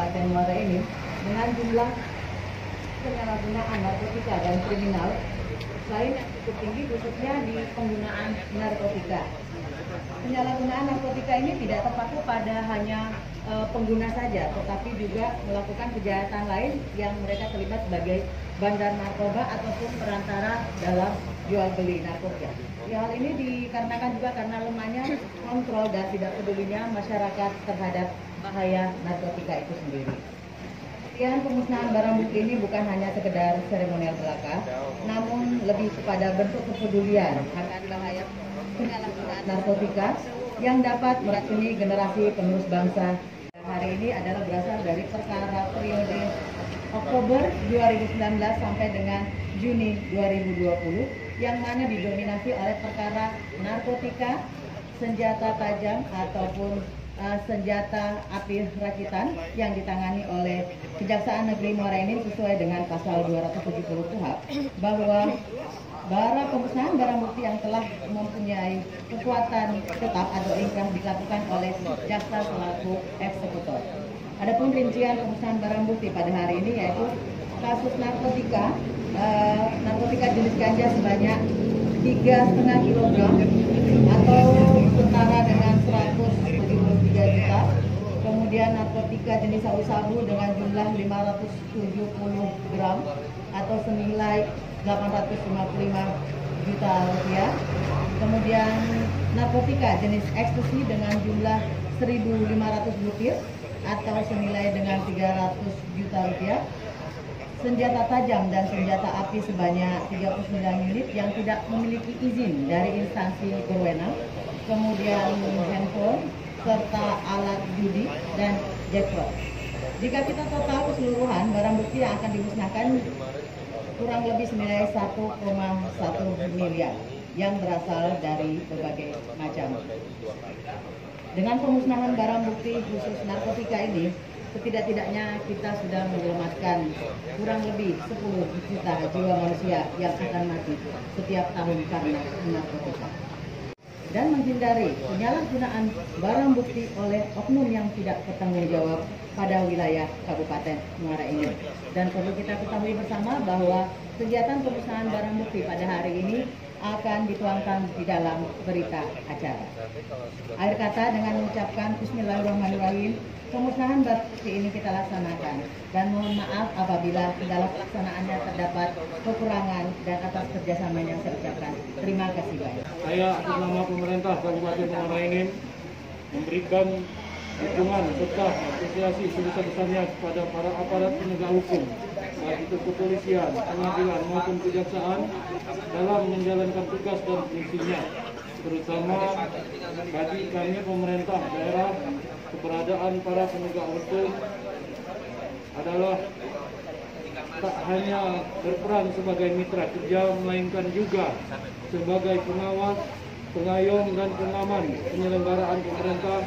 Kabupaten Muara ini dengan jumlah penyalahgunaan narkotika dan kriminal lain yang cukup tinggi, khususnya di penggunaan narkotika. Penyalahgunaan narkotika ini tidak terpaku pada hanya pengguna saja, tetapi juga melakukan kejahatan lain yang mereka terlibat sebagai bandar narkoba ataupun perantara dalam jual beli narkotika. Hal ini dikarenakan juga karena lemahnya kontrol dan tidak pedulinya masyarakat terhadap bahaya narkotika itu sendiri. Pemusnahan barang bukti ini bukan hanya sekedar seremonial belaka, namun lebih kepada bentuk kepedulian akan bahaya penyalahgunaan narkotika yang dapat meracuni generasi penerus bangsa. Hari ini adalah berasal dari perkara periode Oktober 2019 sampai dengan Juni 2020, yang mana didominasi oleh perkara narkotika, senjata tajam ataupun senjata api rakitan yang ditangani oleh Kejaksaan Negeri Muara Enim sesuai dengan pasal 270 KUHP, bahwa pemusnahan barang bukti yang telah mempunyai kekuatan tetap atau ingkrah dilakukan oleh jaksa selaku eksekutor. Adapun rincian pemusnahan barang bukti pada hari ini yaitu kasus narkotika jenis ganja sebanyak 3,5 kg atau setara dengan 173 juta. Kemudian narkotika jenis sabu-sabu dengan jumlah 570 gram atau senilai 855 juta rupiah. Kemudian narkotika jenis ekstasi dengan jumlah 1.500 butir atau senilai dengan 300 juta rupiah. Senjata tajam dan senjata api sebanyak 39 unit yang tidak memiliki izin dari instansi berwenang. Kemudian handphone serta alat judi dan jackpot. Jika kita total keseluruhan barang bukti yang akan dimusnahkan kurang lebih senilai 1,1 miliar yang berasal dari berbagai macam. Dengan pemusnahan barang bukti khusus narkotika ini, setidak-tidaknya kita sudah menyelamatkan kurang lebih 10 juta jiwa manusia yang akan mati setiap tahun karena narkotika. Dan menghindari penyalahgunaan barang bukti oleh oknum yang tidak bertanggung jawab pada wilayah Kabupaten Muara Enim. Dan perlu kita ketahui bersama bahwa kegiatan pemusnahan barang bukti pada hari ini akan dituangkan di dalam berita acara. Akhir kata dengan mengucapkan Bismillahirrahmanirrahim, pemusnahan barang bukti ini kita laksanakan. Dan mohon maaf apabila dalam pelaksanaannya terdapat kekurangan, dan atas kerjasama yang saya ucapkan. Terima kasih banyak. Saya atas nama pemerintah Kabupaten Muara Enim memberikan dukungan serta apresiasi sebesar-besarnya kepada para aparat penegak hukum, baik itu kepolisian, pengadilan maupun kejaksaan dalam menjalankan tugas dan fungsinya, terutama bagi kami pemerintah daerah. Keberadaan para penegak hukum adalah tak hanya berperan sebagai mitra kerja, melainkan juga sebagai pengawas, pengayom dan pengaman penyelenggaraan pemerintah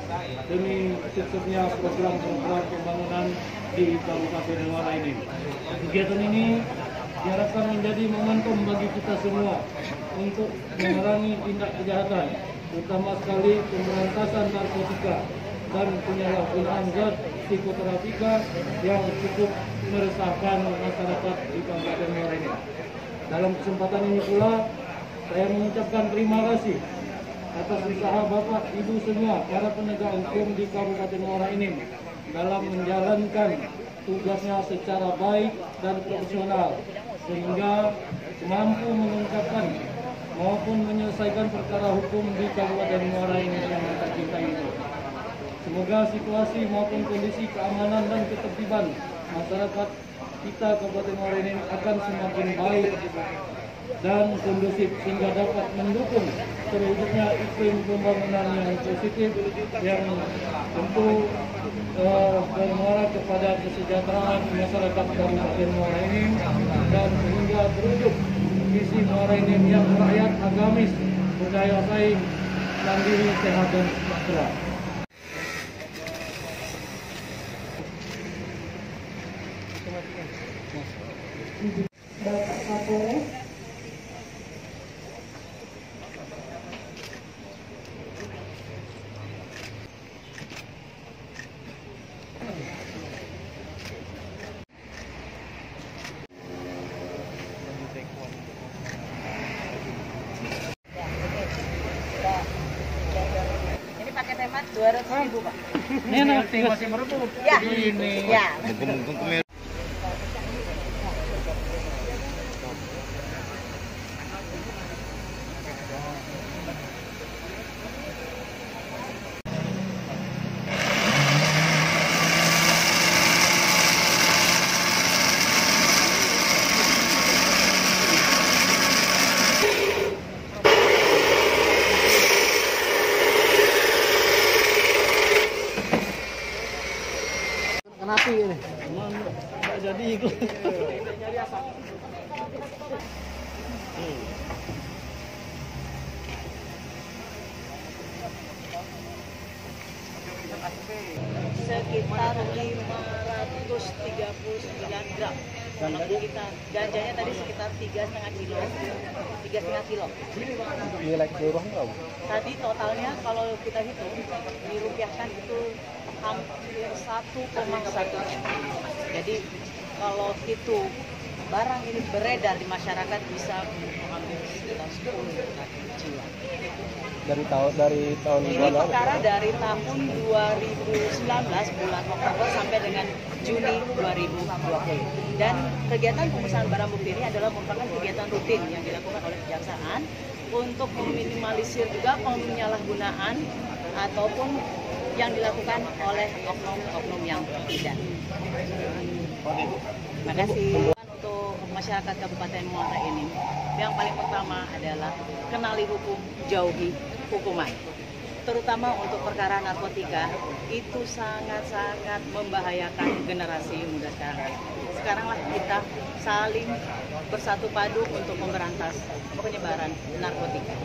demi suksesnya program-program pembangunan di Kabupaten Muara Enim. Kegiatan ini diharapkan menjadi momentum bagi kita semua untuk memerangi tindak kejahatan, terutama sekali pemberantasan narkotika dan penyalahgunaan zat psikotropika yang cukup meresahkan masyarakat di Kabupaten Muara Enim. Dalam kesempatan ini pula, saya mengucapkan terima kasih atas usaha Bapak Ibu semua para penegak hukum di Kabupaten Muara Enim dalam menjalankan tugasnya secara baik dan profesional, sehingga mampu mengungkapkan maupun menyelesaikan perkara hukum di Kabupaten Muara Enim yang kita cintai ini. Semoga situasi maupun kondisi keamanan dan ketertiban masyarakat kita Kabupaten Muara Enim akan semakin baik dan kondusif, sehingga dapat mendukung terwujudnya iklim pembangunan yang positif yang tentu bermuara kepada kesejahteraan masyarakat Kabupaten Muara Enim, dan sehingga terwujud visi Muara Enim yang rakyat, agamis, berdaya saing, mandiri, sehat dan sejahtera. Bapak Kapolres, Ini nanti masih merebut. Ya. Ini. Ya. Kenapa ini? Nggak jadi ikut. Sekitar 539 gram. Kalau kita ganjanya tadi sekitar 3,5 kilo. 3,5 kilo. Nilai keseluruhan berapa? Tadi totalnya kalau kita hitung dirupiahkan itu hampir 1,1. Jadi kalau itu barang ini beredar di masyarakat bisa hampir sekitar 10 jiwa. Dari tahun Ini perkara dari tahun 2019 bulan Oktober sampai dengan Juni 2020. Dan kegiatan pemusnahan barang bukti ini adalah merupakan kegiatan rutin yang dilakukan oleh kejaksaan untuk meminimalisir juga penyalahgunaan ataupun yang dilakukan oleh oknum-oknum yang tidak. Terima kasih. Untuk masyarakat Kabupaten Muara Enim, yang paling pertama adalah kenali hukum, jauhi hukuman. Terutama untuk perkara narkotika, itu sangat-sangat membahayakan generasi muda sekarang. Sekaranglah kita saling bersatu padu untuk memberantas penyebaran narkotika.